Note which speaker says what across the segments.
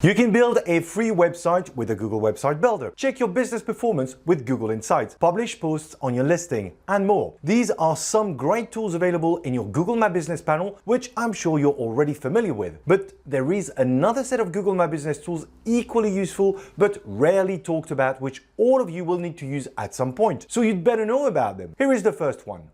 Speaker 1: You can build a free website with a Google Website Builder, check your business performance with Google Insights, publish posts on your listing, and more. These are some great tools available in your Google My Business panel, which I'm sure you're already familiar with. But there is another set of Google My Business tools equally useful, but rarely talked about, which all of you will need to use at some point. So you'd better know about them. Here is the first one.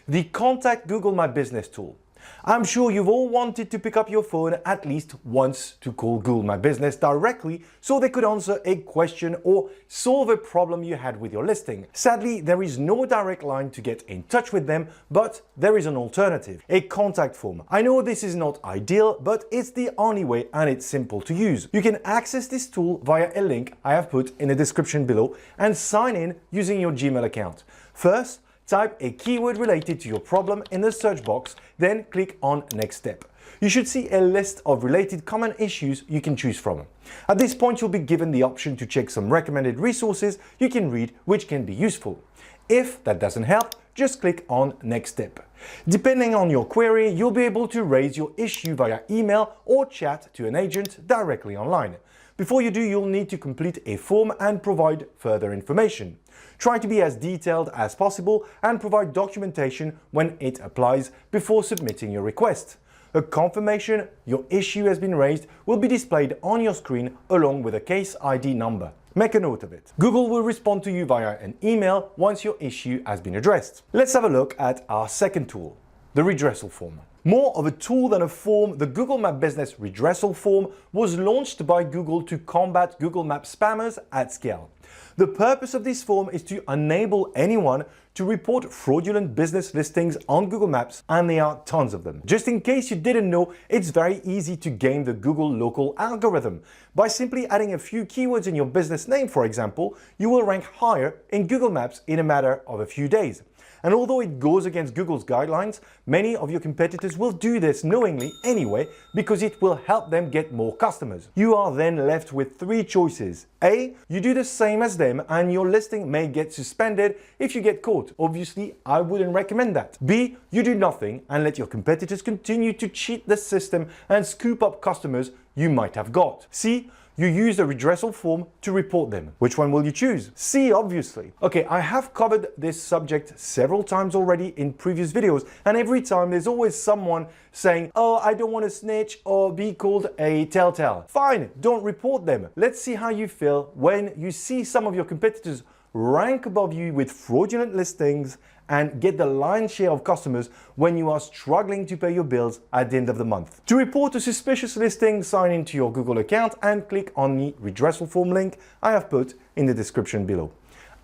Speaker 1: The Contact Google My Business tool. I'm sure you've all wanted to pick up your phone at least once to call Google My Business directly so they could answer a question or solve a problem you had with your listing. Sadly, there is no direct line to get in touch with them, but there is an alternative, a contact form. I know this is not ideal, but it's the only way and it's simple to use. You can access this tool via a link I have put in the description below and sign in using your Gmail account. First, type a keyword related to your problem in the search box, then click on Next Step. You should see a list of related common issues you can choose from. At this point, you'll be given the option to check some recommended resources you can read, which can be useful. If that doesn't help, just click on Next Step. Depending on your query, you'll be able to raise your issue via email or chat to an agent directly online. Before you do, you'll need to complete a form and provide further information. Try to be as detailed as possible and provide documentation when it applies before submitting your request. A confirmation your issue has been raised will be displayed on your screen along with a case ID number. Make a note of it. Google will respond to you via an email once your issue has been addressed. Let's have a look at our second tool, the redressal form. More of a tool than a form, the Google My Business redressal form was launched by Google to combat Google Maps spammers at scale. The purpose of this form is to enable anyone to report fraudulent business listings on Google Maps, and there are tons of them. Just in case you didn't know, it's very easy to game the Google local algorithm. By simply adding a few keywords in your business name, for example, you will rank higher in Google Maps in a matter of a few days. And although it goes against Google's guidelines, many of your competitors will do this knowingly anyway because it will help them get more customers. You are then left with three choices. A, you do the same as them and your listing may get suspended if you get caught. Obviously, I wouldn't recommend that. B, you do nothing and let your competitors continue to cheat the system and scoop up customers you might have got. C, you use the redressal form to report them. Which one will you choose? C, obviously. Okay, I have covered this subject several times already in previous videos, and every time there's always someone saying, oh, I don't want to snitch or be called a telltale. Fine, don't report them. Let's see how you feel when you see some of your competitors rank above you with fraudulent listings and get the lion's share of customers when you are struggling to pay your bills at the end of the month. To report a suspicious listing, sign into your Google account and click on the redressal form link I have put in the description below.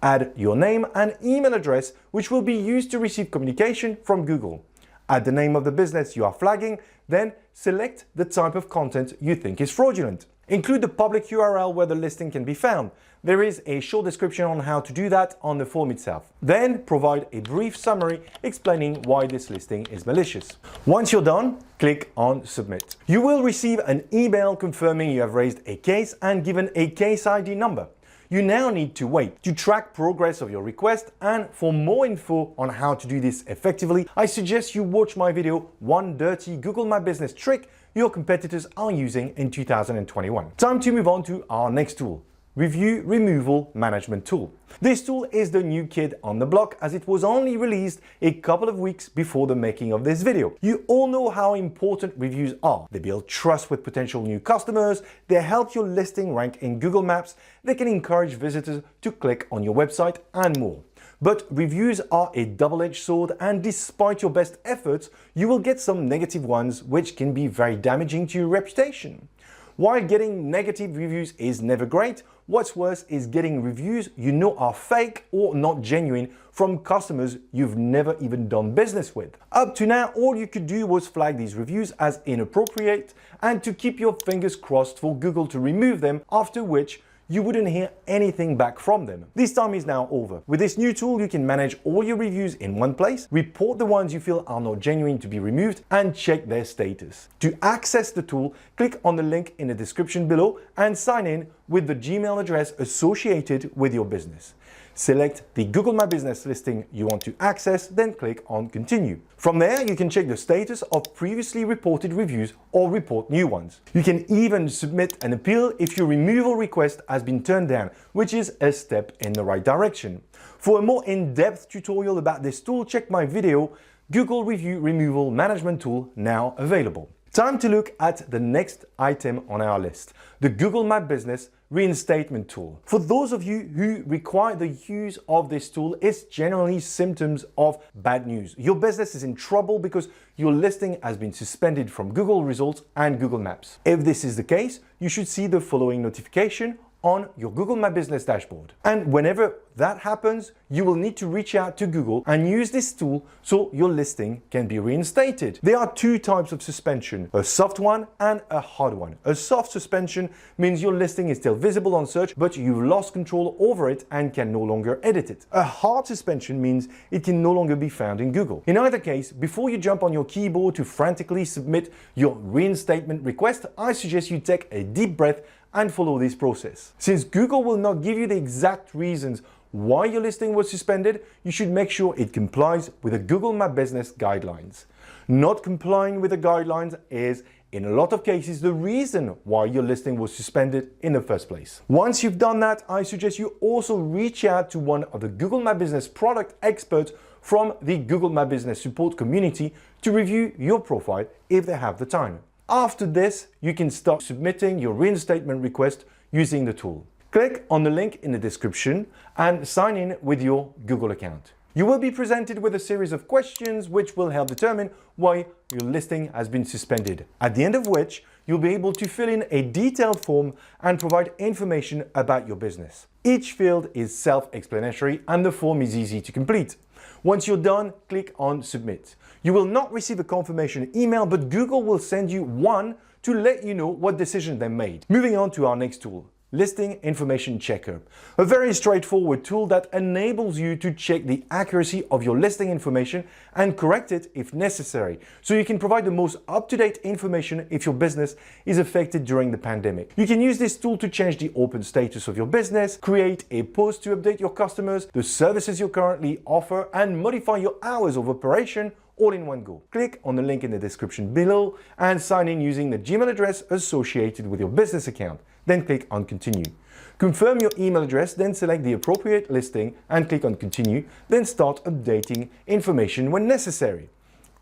Speaker 1: Add your name and email address, which will be used to receive communication from Google. Add the name of the business you are flagging, then select the type of content you think is fraudulent. Include the public URL where the listing can be found. There is a short description on how to do that on the form itself. Then provide a brief summary explaining why this listing is malicious. Once you're done, click on Submit. You will receive an email confirming you have raised a case and given a case ID number. You now need to wait to track progress of your request, and for more info on how to do this effectively, I suggest you watch my video, One Dirty Google My Business Trick your competitors are using in 2021. Time to move on to our next tool, Review Removal Management Tool. This tool is the new kid on the block as it was only released a couple of weeks before the making of this video. You all know how important reviews are. They build trust with potential new customers, they help your listing rank in Google Maps, they can encourage visitors to click on your website and more. But reviews are a double-edged sword, and despite your best efforts, you will get some negative ones which can be very damaging to your reputation. While getting negative reviews is never great, what's worse is getting reviews you know are fake or not genuine from customers you've never even done business with. Up to now, all you could do was flag these reviews as inappropriate and to keep your fingers crossed for Google to remove them, after which you wouldn't hear anything back from them. This time is now over. With this new tool, you can manage all your reviews in one place, report the ones you feel are not genuine to be removed, and check their status. To access the tool, click on the link in the description below and sign in with the Gmail address associated with your business. Select the Google My Business listing you want to access, then click on Continue. From there, you can check the status of previously reported reviews or report new ones. You can even submit an appeal if your removal request has been turned down, which is a step in the right direction. For a more in-depth tutorial about this tool, check my video, Google Review Removal Management Tool, now available. Time to look at the next item on our list, the Google My Business Reinstatement Tool. For those of you who require the use of this tool, it's generally symptoms of bad news. Your business is in trouble because your listing has been suspended from Google results and Google Maps. If this is the case, you should see the following notification on your Google My Business dashboard. And whenever that happens, you will need to reach out to Google and use this tool so your listing can be reinstated. There are two types of suspension, a soft one and a hard one. A soft suspension means your listing is still visible on search, but you've lost control over it and can no longer edit it. A hard suspension means it can no longer be found in Google. In either case, before you jump on your keyboard to frantically submit your reinstatement request, I suggest you take a deep breath and follow this process. Since Google will not give you the exact reasons why your listing was suspended, you should make sure it complies with the Google My Business guidelines. Not complying with the guidelines is, in a lot of cases, the reason why your listing was suspended in the first place. Once you've done that, I suggest you also reach out to one of the Google My Business product experts from the Google My Business support community to review your profile if they have the time. After this, you can start submitting your reinstatement request using the tool. Click on the link in the description and sign in with your Google account. You will be presented with a series of questions which will help determine why your listing has been suspended, at the end of which you'll be able to fill in a detailed form and provide information about your business. Each field is self-explanatory and the form is easy to complete. Once you're done, click on Submit. You will not receive a confirmation email, but Google will send you one to let you know what decision they made. Moving on to our next tool, Listing Information Checker. A very straightforward tool that enables you to check the accuracy of your listing information and correct it if necessary, so you can provide the most up-to-date information if your business is affected during the pandemic. You can use this tool to change the open status of your business, create a post to update your customers, the services you currently offer, and modify your hours of operation all in one go. Click on the link in the description below and sign in using the Gmail address associated with your business account. Then click on Continue. Confirm your email address, then select the appropriate listing and click on Continue, then start updating information when necessary.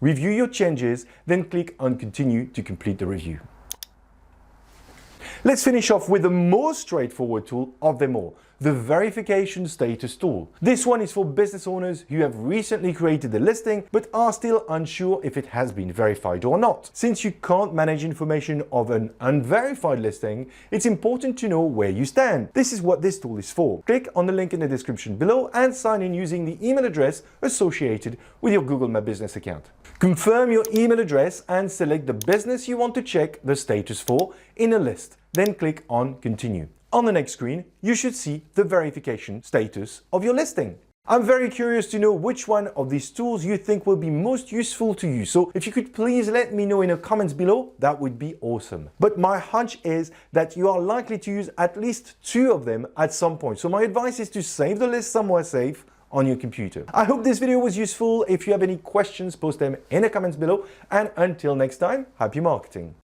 Speaker 1: Review your changes, then click on Continue to complete the review. Let's finish off with the most straightforward tool of them all, the Verification Status tool. This one is for business owners who have recently created a listing but are still unsure if it has been verified or not. Since you can't manage information of an unverified listing, it's important to know where you stand. This is what this tool is for. Click on the link in the description below and sign in using the email address associated with your Google My Business account. Confirm your email address and select the business you want to check the status for in a list. Then click on Continue. On the next screen, you should see the verification status of your listing. I'm very curious to know which one of these tools you think will be most useful to you. So if you could please let me know in the comments below, that would be awesome. But my hunch is that you are likely to use at least two of them at some point. So my advice is to save the list somewhere safe on your computer. I hope this video was useful. If you have any questions, post them in the comments below. And until next time, happy marketing.